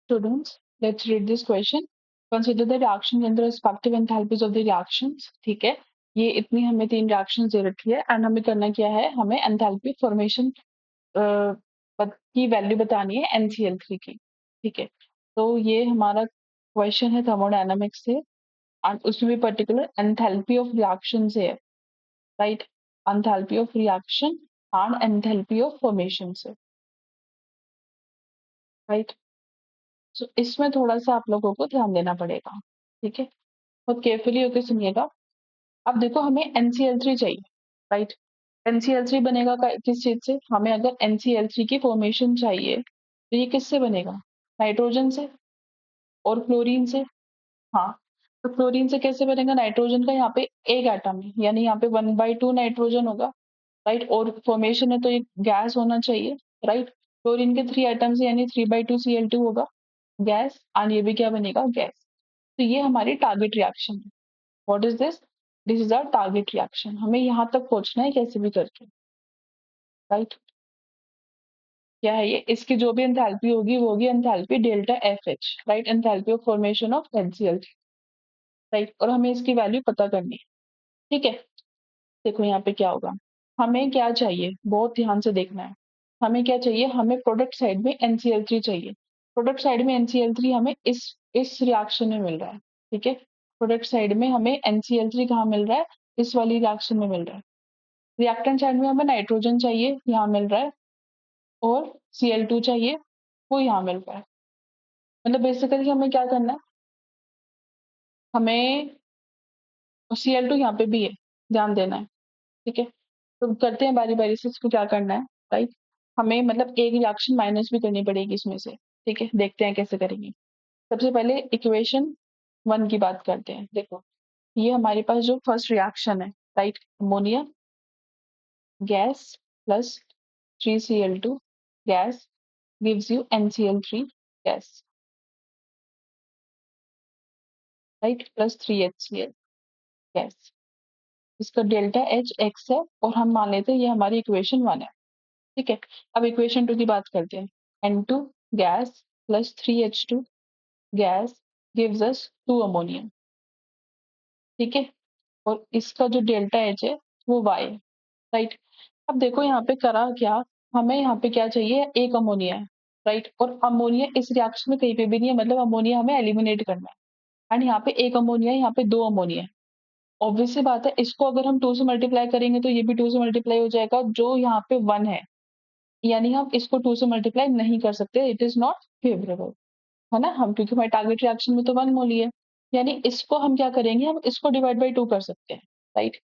Students, let's read this question. Consider the reaction in the respective enthalpies of the reactions. ठीक है, ये इतनी हमें 3 reactions दे रखी है एंड हमें करना क्या है, हमें enthalpy formation की वैल्यू बतानी है NCl3 की. ठीक है, तो ये हमारा क्वेश्चन है थर्मोडायनामिक्स से एंड उसमें भी पर्टिकुलर enthalpy of reaction से है, right? enthalpy of reaction and enthalpy of formation से, राइट? सो इसमें थोड़ा सा आप लोगों को ध्यान देना पड़ेगा. ठीक है, बहुत केयरफुली होकर सुनिएगा. अब देखो, हमें NCl3 चाहिए, राइट? NCl3 बनेगा किस चीज से? हमें अगर NCl3 की फॉर्मेशन चाहिए तो ये किससे बनेगा? नाइट्रोजन से और क्लोरीन से. हाँ, तो क्लोरीन से कैसे बनेगा? नाइट्रोजन का यहाँ पे एक एटम है, यानी यहाँ पे 1/2 नाइट्रोजन होगा, राइट? और फॉर्मेशन है तो ये गैस होना चाहिए, राइट? क्लोरीन के 3 एटम्स यानी 3/2 Cl2 होगा गैस, और ये भी क्या बनेगा? गैस. तो ये हमारी टारगेट रिएक्शन है. What is this? This is our target reaction. हमें यहाँ तक पहुंचना है कैसे भी करके, राइट? क्या है ये? इसकी जो भी एंथैल्पी होगी वो होगी enthalpy delta F H, right? Enthalpy of formation of NCl, right? और हमें इसकी वैल्यू पता करनी है. ठीक है, देखो यहाँ पे क्या होगा. हमें क्या चाहिए, बहुत ध्यान से देखना है. हमें क्या चाहिए? हमें प्रोडक्ट साइड में NCl3 चाहिए. प्रोडक्ट साइड में NCl3 हमें इस रिएक्शन में मिल रहा है. ठीक है, प्रोडक्ट साइड में हमें NCl3 कहाँ मिल रहा है? इस वाली रिएक्शन में मिल रहा है. रिएक्टेंट साइड में हमें नाइट्रोजन चाहिए, यहाँ मिल रहा है, और Cl2 चाहिए, वो यहाँ मिल रहा है. मतलब बेसिकली हमें क्या करना है, हमें Cl2 यहाँ पे भी है, ध्यान देना है. ठीक है, तो करते हैं बारी बारी से इसको क्या करना है, राइट? हमें मतलब एक रिएक्शन माइनस भी करनी पड़ेगी इसमें से. ठीक है, देखते हैं कैसे करेंगे. सबसे पहले इक्वेशन 1 की बात करते हैं. देखो, ये हमारे पास जो फर्स्ट रिएक्शन है, right? Ammonia gas plus 3Cl2 gas gives you NCl3 gas, right? plus 3HCl gas. इसका डेल्टा एच एक्स है और हम मान लेते हैं ये हमारी इक्वेशन 1 है. ठीक है, अब इक्वेशन 2 की बात करते हैं. N2 gas plus 3H2 gas gives us 2 ammonia. ठीक है, और इसका जो डेल्टा एच है वो y है, राइट? अब देखो यहाँ पे करा क्या, हमें यहाँ पे क्या चाहिए? एक अमोनिया है, राइट? और अमोनिया इस रिएक्शन में कहीं पे भी नहीं है, मतलब अमोनिया हमें एलिमिनेट करना है. एंड यहाँ पे एक अमोनिया है, यहाँ पे 2 अमोनिया है. ऑब्वियस सी बात है, इसको अगर हम 2 से मल्टीप्लाई करेंगे तो ये भी 2 से मल्टीप्लाई हो जाएगा, जो यहाँ पे 1 है, यानी हम इसको 2 से मल्टीप्लाई नहीं कर सकते. इट इज नॉट फेवरेबल, है ना? हम क्योंकि हमारे टारगेट रिएक्शन में तो 1 मोल ही है, यानी इसको हम क्या करेंगे, हम इसको डिवाइड बाई 2 कर सकते हैं, राइट?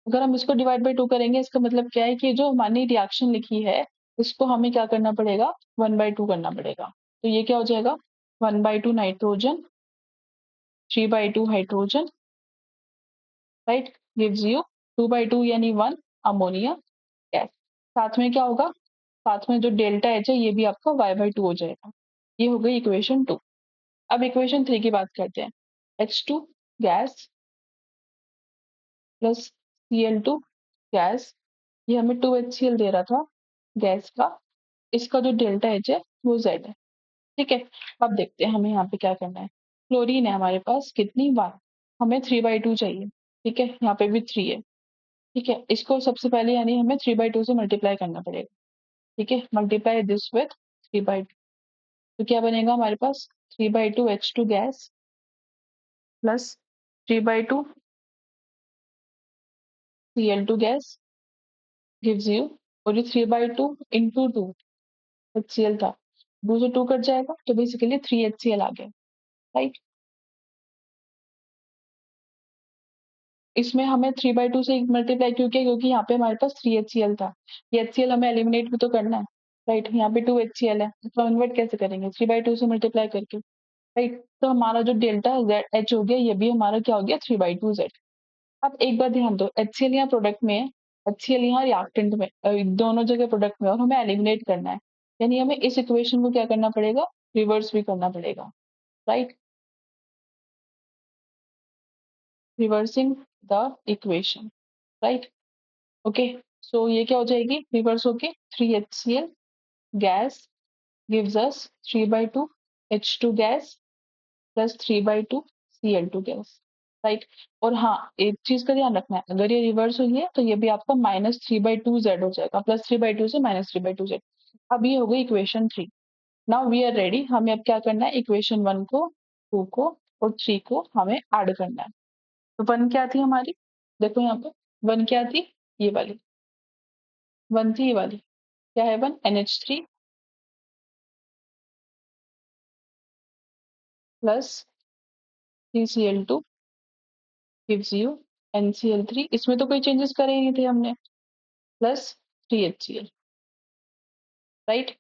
अगर हम इसको डिवाइड बाई 2 करेंगे, इसका मतलब क्या है कि जो हमारी रिएक्शन लिखी है इसको हमें क्या करना पड़ेगा? 1/2 करना पड़ेगा. तो ये क्या हो जाएगा? 1/2 nitrogen, 3/2 hydrogen, right? Gives you 2/2 यानी 1 अमोनिया गैस. साथ में क्या होगा? साथ में जो डेल्टा एच है ये भी आपका y/2 हो जाएगा. ये हो गई इक्वेशन 2. अब इक्वेशन 3 की बात करते हैं. H2 gas plus Cl2 gas, ये हमें 2HCl दे रहा था गैस का. इसका जो डेल्टा एच है वो Z है. ठीक है, अब देखते हैं हमें यहाँ पे क्या करना है. क्लोरीन है हमारे पास, कितनी? 1. हमें 3/2 चाहिए. ठीक है, यहाँ पे भी 3 है. ठीक है, इसको सबसे पहले यानी हमें 3/2 से मल्टीप्लाई करना पड़ेगा. ठीक है, मल्टीप्लाई दिस विथ 3/2. तो क्या बनेगा हमारे पास? 3/2 H2 gas plus 3/2 Cl2 gas gives you, और ये 3/2 इंटू 2 HCl था, 2 से 2 कट जाएगा तो बेसिकली 3HCl आ गया, राइट? इसमें हमें 3/2 से मल्टीप्लाई क्यों किया? क्योंकि यहाँ पे हमारे पास 3HCl था. ये HCl हमें एलिमिनेट भी तो करना है, राइट? यहाँ पे 2HCl है, तो कन्वर्ट कैसे करेंगे? 3/2 से मल्टीप्लाई करके, राइट? तो हमारा जो डेल्टा जेड एच हो गया, ये भी हमारा क्या हो गया? 3/2 जेड. अब एक बार ध्यान दो, HCl यहाँ प्रोडक्ट में है, HCl यहाँ रिएक्टेंट में, दोनों जगह प्रोडक्ट में, और हमें एलिमिनेट करना है, यानी हमें इस इक्वेशन को क्या करना पड़ेगा? रिवर्स भी करना पड़ेगा, right? Reversing the equation, right? Okay, so ये क्या हो जाएगी? रिवर्स होके 3HCl gas gives us 3/2 H2 gas plus 3/2 Cl2 gas, right. और हाँ, एक चीज का ध्यान रखना है, अगर ये रिवर्स हुई है तो ये भी आपका -3/2 Z हो जाएगा, +3/2 से -3/2 Z। अब ये हो गई equation 3। Now we are ready, हमें अब क्या करना है, इक्वेशन 1 को, 2 को और 3 को हमें ऐड करना है। तो 1 क्या थी हमारी, देखो यहाँ पर 1 क्या थी, ये वाली 1 थी, ये वाली क्या है, 1 NH3 plus 3Cl2 gives you NCl3, इसमें तो कोई चेंजेस करे ही नहीं थे हमने, plus 3HCl, right.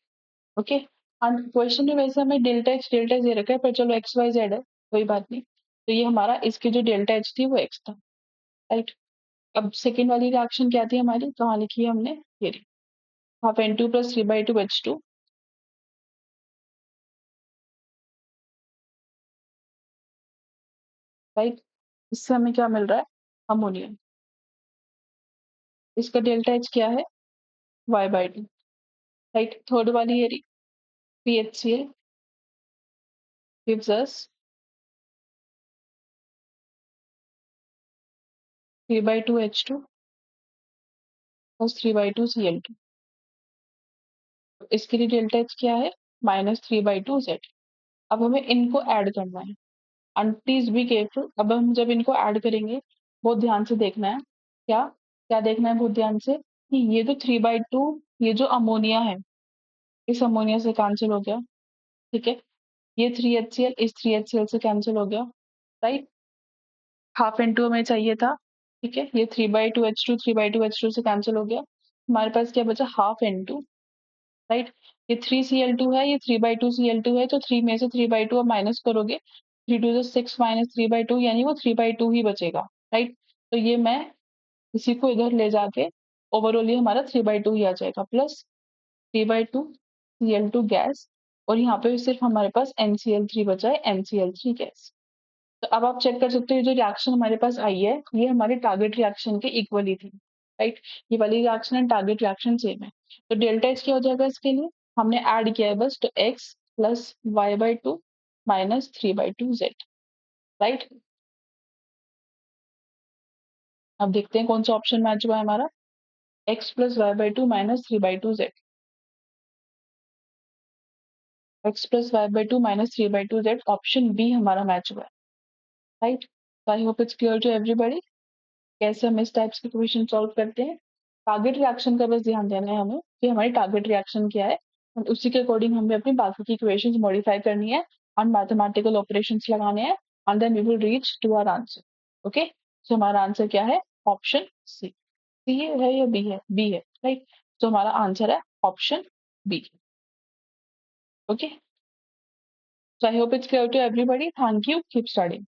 Okay. And question में वैसे हमें डेल्टा एच दे रखा है, पर चलो एक्स वाई जेड है, कोई बात नहीं। तो ये हमारा, इसकी जो डेल्टा एच थी वो एक्स था, राइट। अब सेकेंड वाली रिएक्शन क्या थी हमारी, कहाँ लिखी है हमने, ये रही, half N2 plus 3/2 H2, right. इससे हमें क्या मिल रहा है, अमोनियम। इसका डेल्टा एच क्या है, Y/2, राइट। थर्ड वाली ये रही, PHCl gives us 3/2 H2 plus 3/2 Cl2। इसके लिए डेल्टा एच क्या है, -3/2 Z। अब हमें इनको ऐड करना है, एंड प्लीज बी केयरफुल। अब हम जब इनको ऐड करेंगे, बहुत ध्यान से देखना है, क्या क्या देखना है बहुत ध्यान से, कि ये जो 3/2, ये जो अमोनिया है, इस अमोनिया से कैंसिल हो गया, ठीक है। ये 3HCl इस 3HCl से कैंसिल हो गया, राइट। हाफ N2 हमें चाहिए था, ठीक है। ये 3/2 H2 3/2 H2 से कैंसिल हो गया, हमारे पास क्या बचा, हाफ N2, राइट। ये 3Cl2 है, ये 3/2 Cl2 है, तो 3 में से 3/2 अब माइनस करोगे, 3 2 6 -3/2, यानी वो 3/2 ही बचेगा, राइट। तो ये मैं इसी को इधर ले जाके, ओवरऑल ये हमारा 3/2 ही आ जाएगा, प्लस 3/2 Cl2 गैस, और यहाँ पे सिर्फ हमारे पास NCl3 बचा है, NCl3 गैस। तो अब आप चेक कर सकते हो, ये जो रिएक्शन हमारे पास आई है, ये हमारे टारगेट रिएक्शन के इक्वली थी, राइट। ये वाली reaction and target reaction same है। तो डेल्टा एच क्या हो जाएगा इसके लिए, हमने ऐड किया है बस, तो x plus Y/2 -3/2 Z, right. अब देखते हैं कौन सा ऑप्शन मैच हुआ है हमारा, x plus Y/2 -3/2 Z, x plus Y/2 -3/2 Z, option B हमारा मैच हुआ है, right. I hope it's clear to everybody कैसे हम इस टाइप्स के क्वेश्चन सॉल्व करते हैं। टारगेट रिएक्शन का बस ध्यान देना है हमें, कि हमारी टारगेट रिएक्शन क्या है, और उसी के अकॉर्डिंग हमें अपनी बाकी की इक्वेशंस मॉडिफाई करनी है, और मैथमेटिकल ऑपरेशंस लगाने हैं, and then we will reach to our answer. Okay, so हमारा आंसर क्या है, ऑप्शन सी। सी है या बी है, बी है, राइट। तो हमारा आंसर है option B. Okay, so I hope it's clear to everybody, thank you, keep studying.